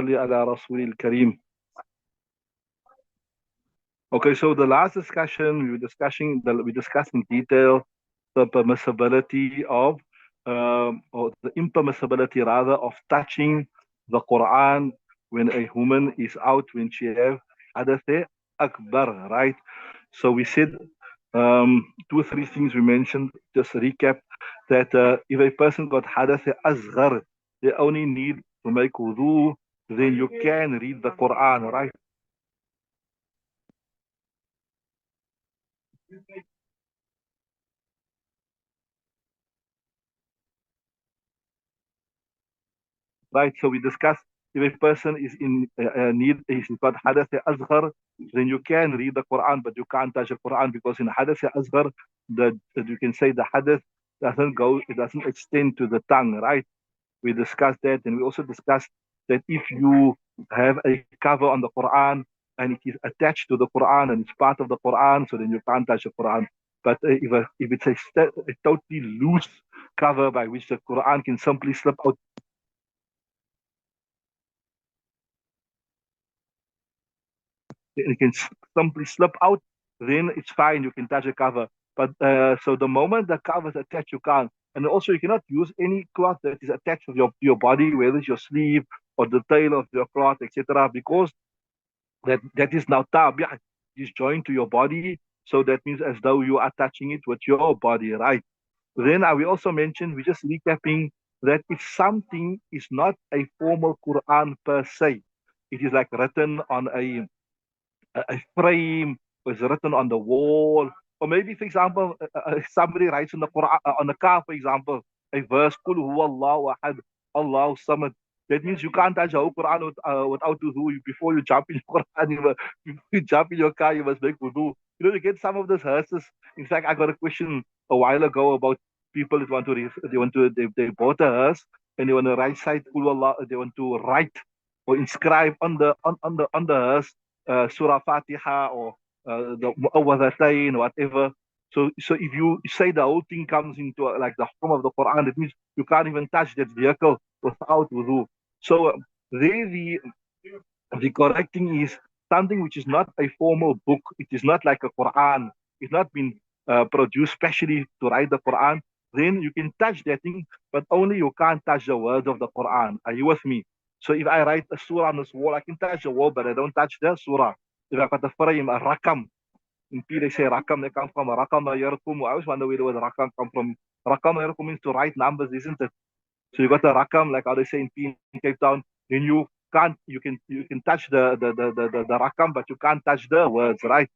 على رسول الكريم. Okay, so the last discussion we discussed in detail the permissibility of or the impermissibility rather of touching the Quran when a woman is out when she have hadath akbar, right? So we said two or three things we mentioned. Just recap that if a person got hadath asghar, they only need to make wudu, then you can read the Quran, right? Right? So we discussed if a person is in need, he's got hadath asghar, then you can read the Quran, but you can't touch the Quran because in hadath asghar, that you can say the hadith doesn't go, it doesn't extend to the tongue, right? We discussed that, and we also discussed that if you have a cover on the Quran and it is attached to the Quran and it's part of the Quran, so then you can't touch the Quran. But if it's a totally loose cover by which the Quran can simply slip out, it can simply slip out, then it's fine. You can touch the cover. But so the moment the cover is attached, you can't. And also, you cannot use any cloth that is attached to your body, whether it's your sleeve or the tail of your cloth, etc. Because that is now tabi'ah, is joined to your body. So that means as though you are touching it with your body, right? Then we also mentioned, we're just recapping that if something is not a formal Quran per se, it is like written on a frame was written on the wall, or maybe, for example, somebody writes in the Quran on the car, for example, a verse, "Qul huwa Allahu ahad, Allahu samad." That means you can't touch the whole Quran without wudu. Before you jump in your Quran, before you jump in your car, you must make wudu. You get some of those verses. In fact, I got a question a while ago about people that want to they bought a hearse and they want to write side Qul Allah, they want to write or inscribe on the hearse Surah Fatiha or the Mu'awwadhatayn, whatever. So if you say the whole thing comes into like the form of the Quran, it means you can't even touch that vehicle without wudu. So there the correct thing is something which is not a formal book. It is not like a Quran. It's not been produced specially to write the Quran. Then you can touch that thing, but only you can't touch the words of the Quran. Are you with me? So if I write a surah on this wall, I can touch the wall, but I don't touch the surah. If I got a frame, a rakam, in P they say rakam, they come from a rakam yarkum. I always wonder where the word rakam come from. Rakam yarkum means to write numbers, isn't it? So you got a rakam, like how they say in P in Cape Town, then you can touch the rakam, but you can't touch the words, right?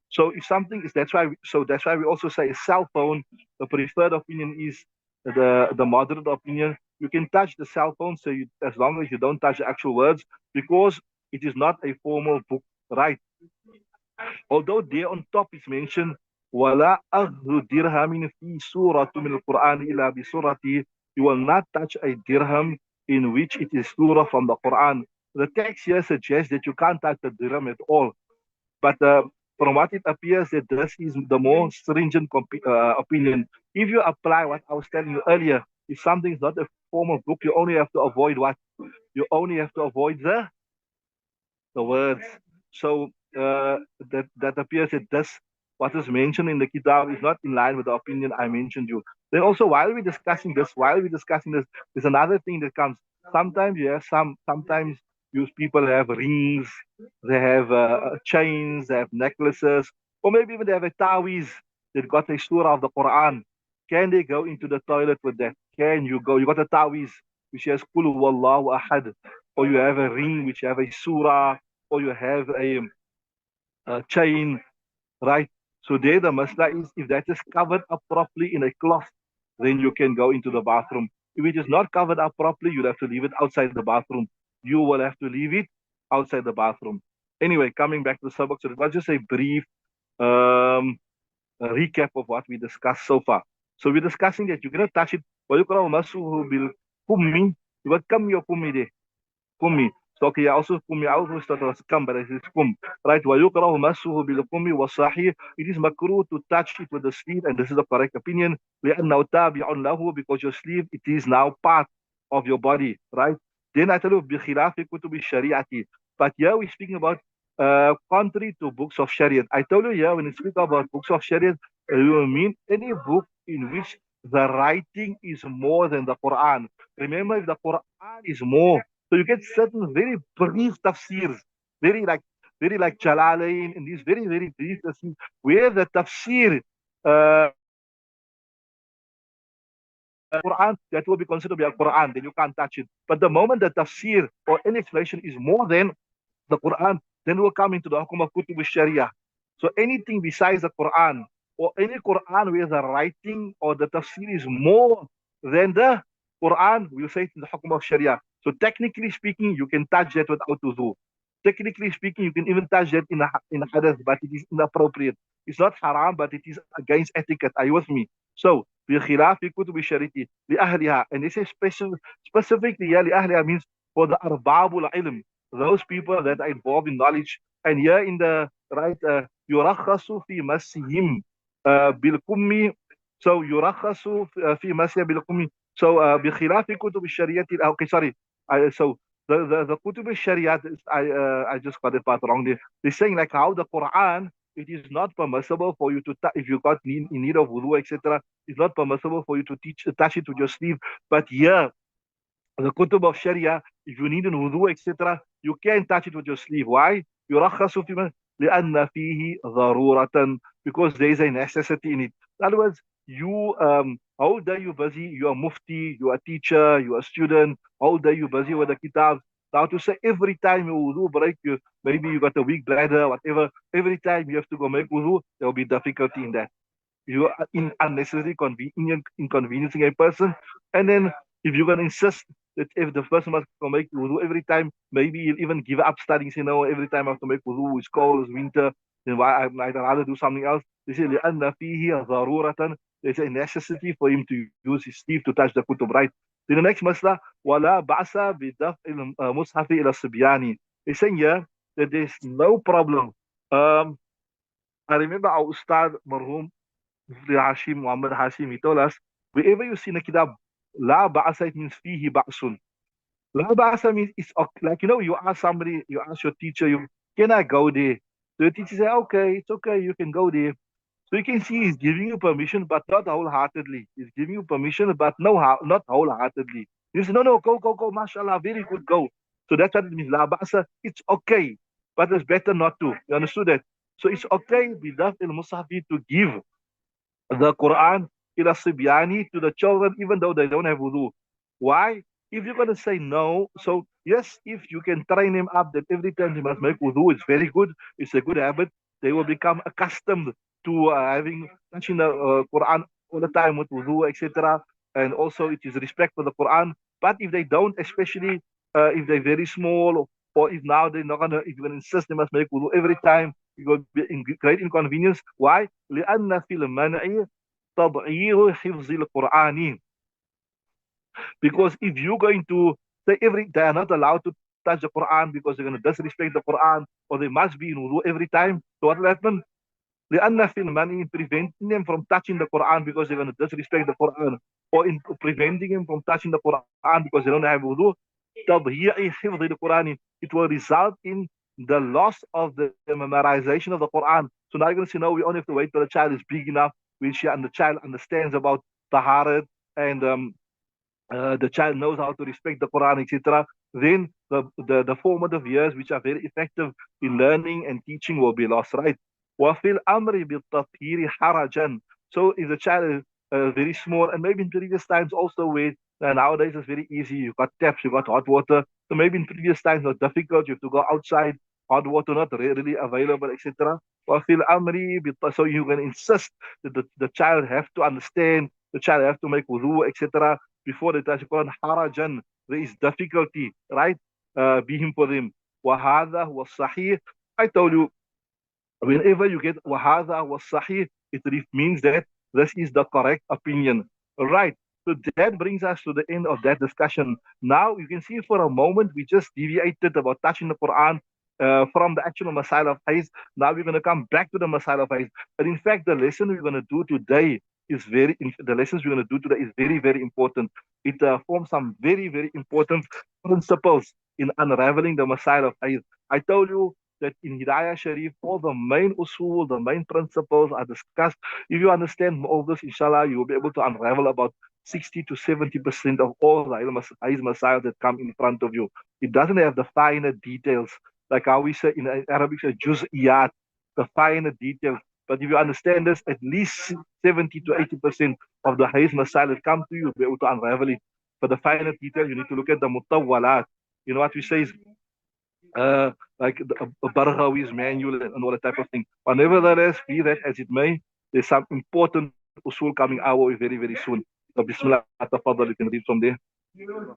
So if something is that's why we also say a cell phone, the preferred opinion is the moderate opinion. You can touch the cell phone, so as long as you don't touch the actual words, because it is not a formal book, right? Although there on top is mentioned, وَلَا أَخْذُ دِرْهَمٍ فِي سُورَةٍ مِنَ الْقُرْآنِ إِلَّا بِسُورَةٍ. You will not touch a dirham in which it is surah from the Quran. The text here suggests that you can't touch the dirham at all. But from what it appears, that this is the more stringent opinion. If you apply what I was telling you earlier, if something is not a formal book, you only have to avoid what? You only have to avoid the words. So that appears that this what is mentioned in the kitab is not in line with the opinion I mentioned you. Then also while we're discussing this, there's another thing that comes. Sometimes you have sometimes use people have rings, they have chains, they have necklaces, or maybe even they have a tawiz that got a surah of the Quran. Can they go into the toilet with that? Can you go? You got a tawiz which has Qul Wallahu Ahad, or you have a ring which have a surah, or you have a chain, right? So there the masla is if that is covered up properly in a cloth, then you can go into the bathroom. If it is not covered up properly, you'll have to leave it outside the bathroom. You will have to leave it outside the bathroom. Anyway, coming back to the subject, so it was just a brief um, recap of what we discussed so far. So we're discussing that you cannot touch it. وَيُكْرَهُ مَسُّهُ بِالْكُمِّ. What come your kummi there? Kummi. So okay, also kummi. I always thought it was kum, but it is kum. Right? وَيُكْرَهُ مَسُّهُ بِالْكُمِّ وَالصَّحِيحِ. It is makruh to touch it with the sleeve, and this is the correct opinion. لِأَنَّهُ تَابِعٌ لَهُ. Because your sleeve, it is now part of your body, right? Then I tell you, بخلاف كتب الشريعة. But here we're speaking about contrary to books of Sharia. I told you here when you speak about books of Sharia, you mean any book in which the writing is more than the Quran. Remember, if the Quran is more, so you get certain very brief tafsirs, very like Jalalain and these very brief tafsirs, where the tafsir Quran, that will be considered to be a Quran, then you can't touch it. But the moment the tafsir or any explanation is more than the Quran, then we'll come into the hukum of kutub sharia. So anything besides the Quran or any Quran where the writing or the tafsir is more than the Quran, we'll say it's in the hukum of sharia. So technically speaking, you can touch that without wudu. Technically speaking, you can even touch that in a hadith, but it is inappropriate. It's not haram, but it is against etiquette. Are you with me? So, بخلاف كتب الشريعة لأهلها, and this is specifically لأهلها means for the arbabul ilm, those people that are involved in knowledge. And here in the right, يرخص في مسهم بالكم. So يرخص في مسهم بالكم. So بخلاف كتب الشريعة. Okay, sorry. So the kutub al-Sharia, I just got the part wrong there. They're saying like how the Quran, it is not permissible for you to, if you got in need of wudu, etc., it's not permissible for you to touch it with your sleeve. But here, the kutub of Sharia, if you need an wudu, etc., you can touch it with your sleeve. Why? يرخص في لأن فيه ضرورة, because there is a necessity in it. In other words, you how day you busy, you are mufti, you are teacher, you are student, how day you busy with the kitabs. Now to say every time you wudu break, maybe you got a weak bladder, whatever, every time you have to go make wudu, there will be difficulty in that. You are unnecessarily inconveniencing a person. And then if you're going to insist that if the person must go make wudu every time, maybe you'll even give up studying, say, no, every time I have to make wudu, it's cold, it's winter, then why I'd rather do something else. They say, لأن فيه ضرورة. There's a necessity for him to use his sleeve to touch the kutub, right? Then the next masla, ولا بأس بدفع المصحف إلى الصبيان. They're saying here that there's no problem. I remember our Ustad Marhum Hashim, Muhammad Hashim, he told us, wherever you see in a kitab, La ba'asa, it means fihi ba'sun. La ba'asa means it's okay. Like, you ask somebody, you ask your teacher, can I go there? So the teacher say, okay, it's okay, you can go there. So you can see he's giving you permission, but not wholeheartedly. He's giving you permission, but not wholeheartedly. You say, no, go, mashallah, very good, go. So that's what it means. La ba'asa, it's okay, but it's better not to. You understood that? So it's okay, bidaf al-musahafi, to give the Quran ila sibyani, to the children, even though they don't have wudu. Why? If you're going to say no, so yes, if you can train him up that every time he must make wudu, it's very good. It's a good habit. They will become accustomed to having touching the Quran all the time with wudu, etc. And also it is respect for the Quran. But if they don't, especially if they're very small, or if now they're not gonna, if you're gonna insist they must make wudu every time, you will be in great inconvenience. Why? لأن في المنع تضعير حفظ القرآن. Because if you're going to say they are not allowed to touch the Quran because they're going to disrespect the Quran, or they must be in wudu every time, so what will happen? لأن في المنع, preventing them from touching the Quran because they're going to disrespect the Quran, or in preventing them from touching the Quran because they don't have wudu, تضييع حفظ القرآن, it will result in the loss of the memorization of the Quran. So now you're going to say, no, we only have to wait till the child is big enough, which the child understands about taharat, and the child knows how to respect the Quran, etc. Then the formative years, which are very effective in learning and teaching, will be lost, right? وَفِي الْأَمْرِ بِالتَّطْهِيرِ حَرَجًا. So if the child is very small, and maybe in previous times also where nowadays it's very easy, you got taps, you got hot water. So maybe in previous times it was difficult, you have to go outside, hot water not readily available, etc. وَفِي الْأَمْرِ So you can insist that the child have to understand, the child have to make wudu, etc. before they touch the Quran. Harajan, there is difficulty, right? Be for them. وَهَذَا هُوَ الصَّحِيحِ. I told you, whenever you get wahada was sahih, it means that this is the correct opinion. Right. So that brings us to the end of that discussion. Now you can see for a moment we just deviated about touching the Quran from the actual Masail of Haidh. Now we're going to come back to the Masail of Haidh. But in fact, the lesson we're going to do today is the lessons we're going to do today is very, very important. It forms some very, very important principles in unraveling the Messiah of Haidh. I told you that in Hidayah Sharif, all the main usul, the main principles are discussed. If you understand all this, inshallah, you will be able to unravel about 60 to 70% of all the Haidh Messiah that come in front of you. It doesn't have the finer details, like how we say in Arabic, say juz'iyat, the finer details. But if you understand this, at least 70 to 80% of the Haidh Masail that come to you, you'll be able to unravel it. For the finer detail, you need to look at the mutawwalat. You know what we say is like the Barghawi's manual and all that type of thing. But nevertheless, be that as it may, there's some important usul coming our way very, very soon. So Bismillah, tafadhal, you can read from there. You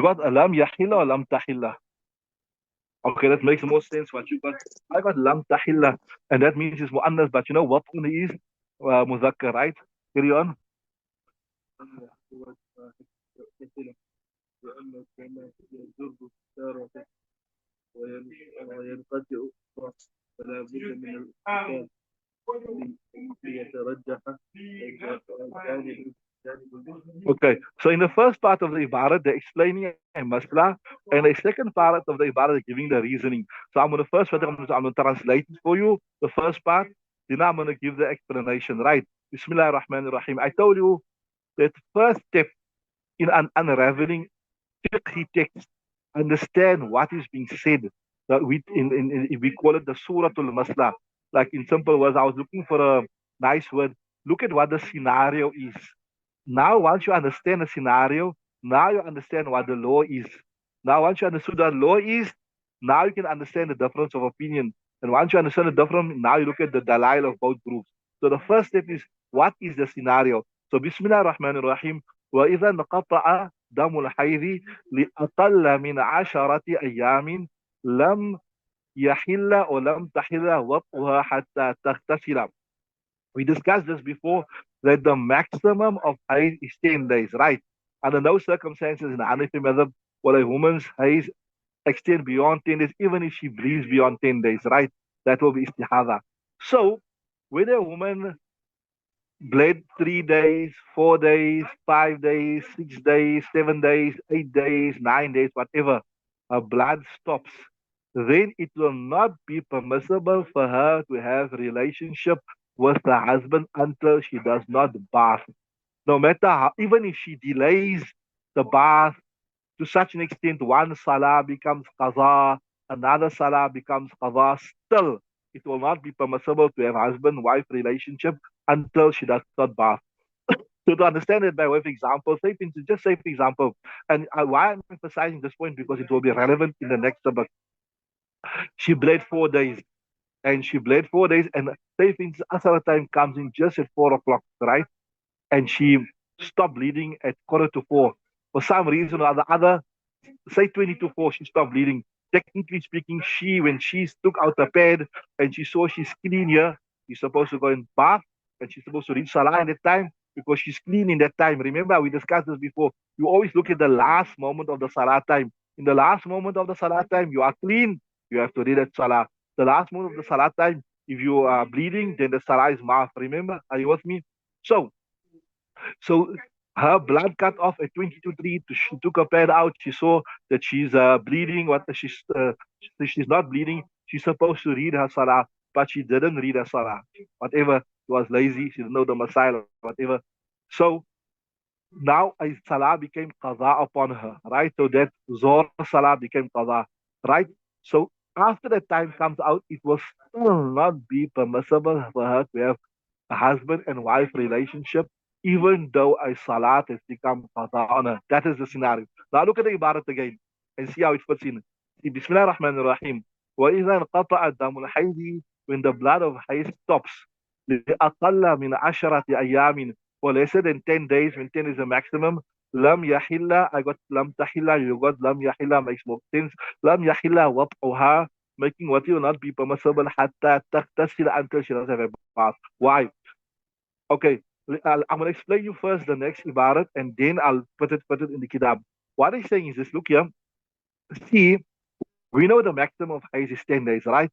got alam yahilla or lam tahilla? Okay, that makes more sense. What you got? I got lam tahilla, and that means it's muannas. But you know what one is muzakkar, right? Carry on. Okay, so in the first part of the ibadah, they're explaining a masla, and the second part of the ibadah, they're giving the reasoning. So I'm going to translate it for you, the first part, then I'm going to give the explanation, right? Bismillah ar-Rahman ar-Rahim. I told you that first step in unraveling fiqh text, understand what is being said. That we call it the Suratul Masla. Like in simple words, I was looking for a nice word. Look at what the scenario is. Now, once you understand the scenario, now you understand what the law is. Now, once you understood what the law is, now you can understand the difference of opinion. And once you understand the difference, now you look at the dalail of both groups. So the first step is, what is the scenario? So Bismillah ar-Rahman ar-Rahim. وَإِذَا انْقَطَعَ دَمُ الْحَيْضِ لِأَقَلَّ مِنْ عَشَرَةِ أَيَّامٍ لَمْ يَحِلَّ وَلَمْ تَحِلَّ وَطْئُهَا حَتَّى تَغْتَسِلَ. We discussed this before, that the maximum of Haidh is 10 days, right? Under no circumstances in the Hanafi madhab will a woman's Haidh extend beyond 10 days, even if she bleeds beyond 10 days, right? That will be Istihaadha. So, when a woman bled 3 days, 4 days, 5 days, 6 days, 7 days, 8 days, 9 days, whatever, her blood stops, then it will not be permissible for her to have relationship with the husband until she does not bath. No matter how, even if she delays the bath to such an extent, one salah becomes qaza, another salah becomes qaza, still it will not be permissible to have husband-wife relationship until she does not bath. So to understand it by way of example, say for instance, just say for example, and why I'm emphasizing this point because it will be relevant in the next subject. She bled 4 days, and she bled 4 days, and say for instance, Asar time comes in just at 4 o'clock, right? And she stopped bleeding at quarter to 4. For some reason or the other, say 20 to 4, she stopped bleeding. Technically speaking, when she took out the pad and she saw she's clean here, she's supposed to go and bath, and she's supposed to read Salah in that time because she's clean in that time. Remember, we discussed this before. You always look at the last moment of the Salah time. In the last moment of the Salah time, you are clean, you have to read that Salah. The last moment of the Salah time, if you are bleeding, then the Salah is maaf. Remember, are you with me? So her blood cut off at 20 to 3. She took her pad out. She saw that she's bleeding. She's not bleeding. She's supposed to read her salah, but she didn't read her salah. Whatever, she was lazy. She didn't know the Messiah, whatever. So now a salah became qaza upon her, right? So that Zohr salah became qaza, right? So after that time comes out, it will still not be permissible for her to have a husband and wife relationship, even though a salat has become qada on her. That is the scenario. Now look at the ibarat again and see how it fits in. See, Bismillah ar-Rahman ar-Rahim. وَإِذَا انْقَطَعَ دَمُ الْحَيْضِ. When the blood of Haidh stops, لِأَقَلَّ مِنْ عَشَرَةِ أَيَّامٍ, for lesser than 10 days, when 10 is the maximum, lam yahilla, I got lam tahilla, you got lam yahilla, makes more sense. Lam yahilla wat'uha, making what will not be permissible hatta taqtasil, until she doesn't have a bath. Why? Okay, I'm going to explain you first the next ibarat, and then I'll put it in the kitab. what he's saying is this, look here, see, we know the maximum of Haidh is 10 days, right?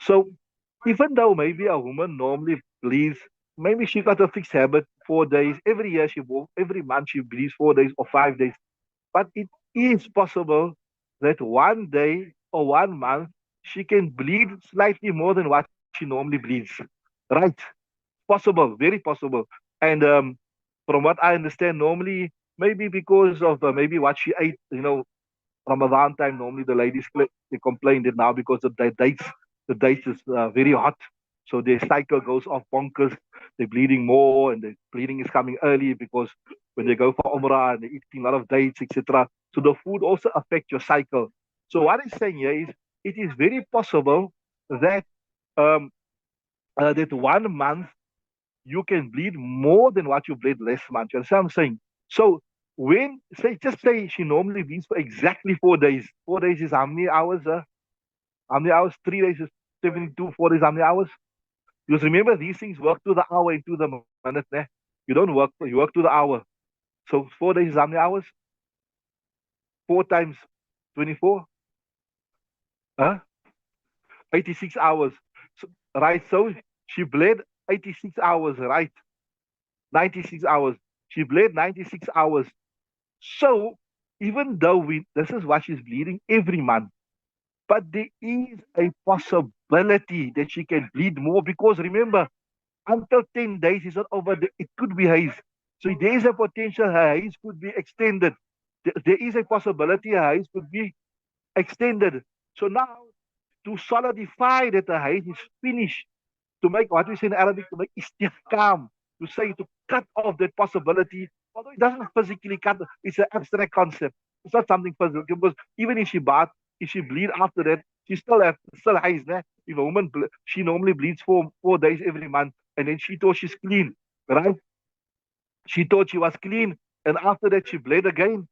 So even though maybe a woman normally bleeds, maybe she got a fixed habit, 4 days, every year every month she bleeds 4 days or 5 days. But it is possible that one day or one month she can bleed slightly more than what she normally bleeds. Right? Possible, very possible. And from what I understand, normally maybe because of maybe what she ate, Ramadan time, normally the ladies they complain that now because of the dates is very hot, so their cycle goes off bonkers. They're bleeding more, and the bleeding is coming early because when they go for Umrah and they're eating a lot of dates, etc. So the food also affects your cycle. So what I'm saying here is, it is very possible that um, that one month you can bleed more than what you bled last month. You understand what I'm saying? So when just say she normally bleeds for exactly 4 days. 4 days is how many hours? How many hours? 3 days is 72. 4 days, how many hours? Because remember, these things work to the hour and to the minute. Ne? You don't work, you work to the hour. So 4 days is how many hours? 4 times 24? Huh? 86 hours. So, right? So she bled 86 hours, right? 96 hours. She bled 96 hours. So even though this is what she's bleeding every month, but there is a possibility that she can bleed more because remember, until 10 days is not over, it could be Haidh. So there is a potential her Haidh could be extended. There is a possibility her Haidh could be extended. So now, to solidify that the Haidh is finished, to make what we say in Arabic, to make istihkam, to say, to cut off that possibility, although it doesn't physically cut, it's an abstract concept. It's not something physical, because even if she bleed after that, she still Haidh. Né? If a woman, she normally bleeds for 4 days every month, and then she thought she's clean, right? She thought she was clean, and after that she bled again.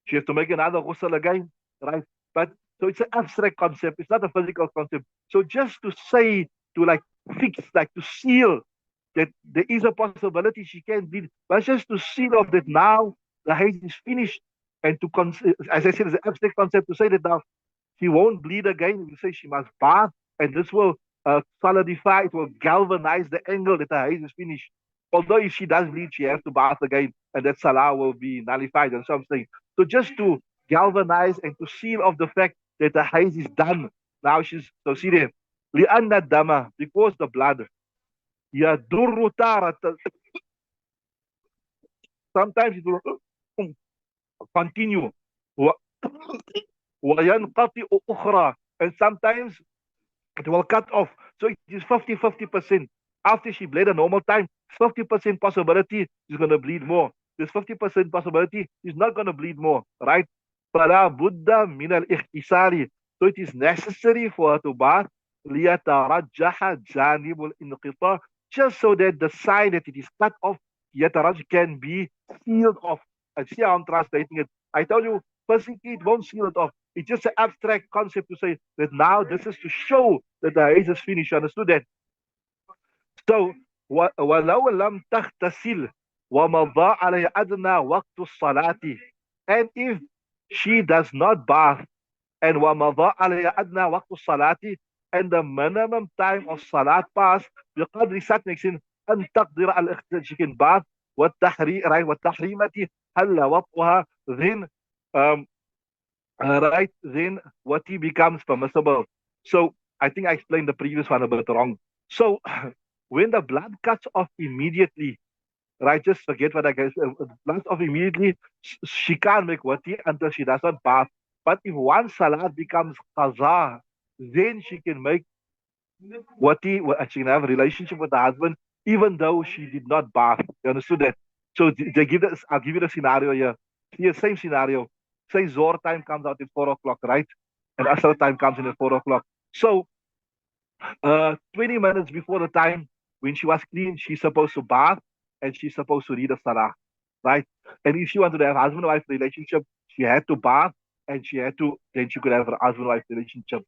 She has to make another ghusl again, right? But so it's an abstract concept. It's not a physical concept. So just to say, to like fix, like to seal that there is a possibility she can bleed, but just to seal off that now the Haidh is finished, and as I said, it's an abstract concept to say that now she won't bleed again. We say she must bath, and this will solidify, it will galvanize the angle that the Haidh is finished. Although if she does bleed, she has to bath again, and that salah will be nullified and something. So just to galvanize and to seal off the fact that the Haidh is done. Now she's, so see there, لأن الدم, because the blood, يضر تارة, sometimes it will continue, وينقطع أخرى, and sometimes it will cut off. So it is 50-50%. After she bled a normal time, 50% possibility she's going to bleed more. There's 50% possibility she's not going to bleed more, right? فلا بد من الاغتسال. So it is necessary for her to bath ليترجح جانب الانقطاع, just so that the side that it is cut off, يترجح, can be sealed off. And see how I'm translating it. I tell you, physically it won't seal it off. It's just an abstract concept to say that now this is to show that the Haidh is finished. You understood that? So, ولو لم تغتسل ومضى عليها أدنى وقت الصلاة, and if she does not bath, and ومضى عليها أدنى وقت الصلاة, and the minimum time of salat pass, بقدر ساتنكسين أن تقدر على الاغتسال, she can bath, والتحريمة هل وطئها, then um, right, then what he becomes permissible. So I think I explained the previous one a bit wrong. So when the blood cuts off immediately, right, just forget what I guess, blood off immediately, she can't make wati until she does not bath. But if one salat becomes qaza, then she can make wati, she can have a relationship with the husband, even though she did not bath. You understood that? So they give us, I'll give you the scenario here. Here, same scenario. Say Zohar time comes out at 4 o'clock, right? And Asr time comes in at 4 o'clock. So 20 minutes before the time when she was clean, she's supposed to bath and she's supposed to read a salah, right? And if she wanted to have husband-wife relationship, she had to bath and then she could have a husband-wife relationship.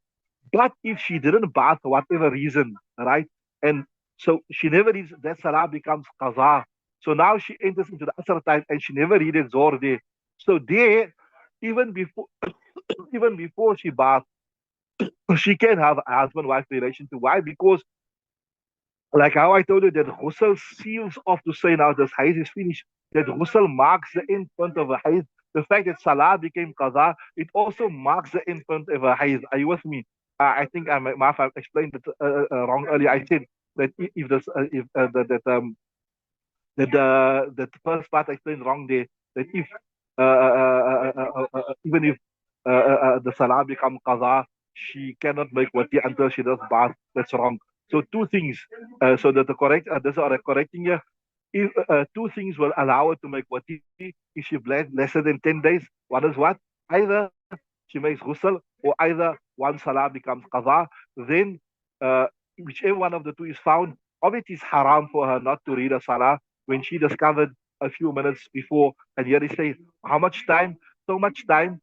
But if she didn't bath for whatever reason, right? And so she never reads, that salah becomes qaza. So now she enters into the Asr time and she never read it Zohar there. So there, even before even before she baths, she can have a husband-wife relation. Why? Because like how I told you that ghusl seals off to say now this haid is finished. That ghusl marks the end point of a haid. The fact that salah became qada, it also marks the end point of a haid. Are you with me? I think I might have explained it wrong earlier. I said that if this if that the first part I explained wrong there. That if even if the salah become qada, she cannot make wati until she does bath. That's wrong. So two things. So that the correct this are correcting here. If two things will allow her to make wati if she bled lesser than 10 days. One is what? Either she makes ghusl or either one salah becomes qada. Then whichever one of the two is found, obviously it's haram for her not to read a salah when she discovered a few minutes before. And here he says, how much time? So much time.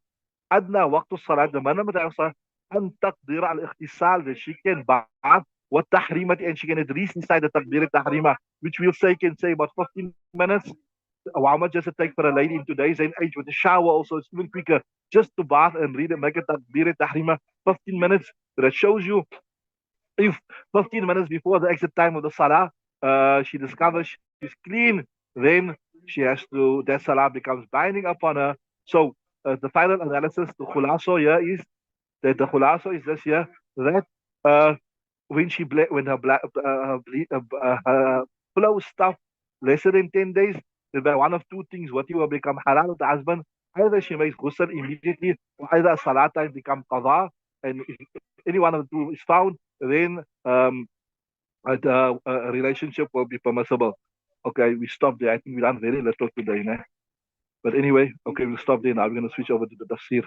أدنى وقت الصلاة the minimum time of salah أن تقدر على الاغتسال that she can bath والتحريمة and she can at least inside the تقدير التحريمة which we'll say can say about 15 minutes. How much does it take for a lady in today's age with a shower also? It's even quicker just to bath and read and make a takbir tahrima 15 minutes. That shows you if 15 minutes before the exit time of the salah, she discovers she's clean, then she has to, that salah becomes binding upon her. So the final analysis, the khulaso here is that the khulaso is this here, that uh, when when her flow stuff lesser than 10 days, then by one of two things, what you will become halal with the husband. Either she makes ghusl immediately, or either salat time become qada. And if any one of the two is found, then the relationship will be permissible. Okay, we stop there. I think we done very little today, né? But anyway, okay, we'll stop there now. We're going to switch over to the tafsir.